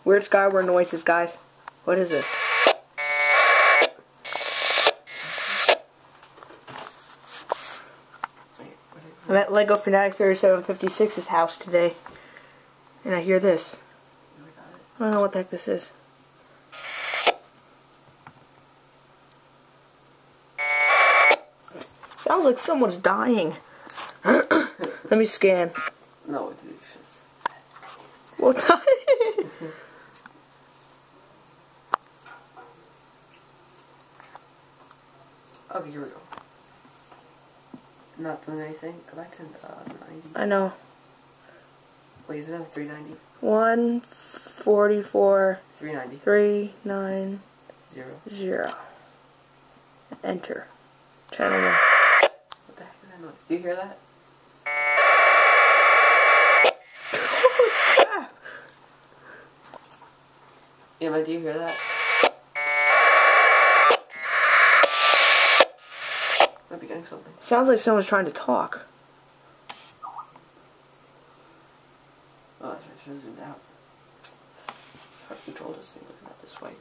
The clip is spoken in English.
Weird Skywarn noises, guys. What is this? I'm at Lego Fanatic Fairy 756's house today, and I hear this. I don't know what the heck this is. Sounds like someone's dying. Let me scan. No, it is. What? Okay, here we go. Not doing anything. Go back to 90. I know. Wait, is it on 390? 144. 390. 390. 0. Enter. Channel 1. What the heck is that noise? Do you hear that? Yeah, but do you hear that? Might be getting something. Sounds like someone's trying to talk. Oh, I should have zoomed out. Try to control this thing looking at this way.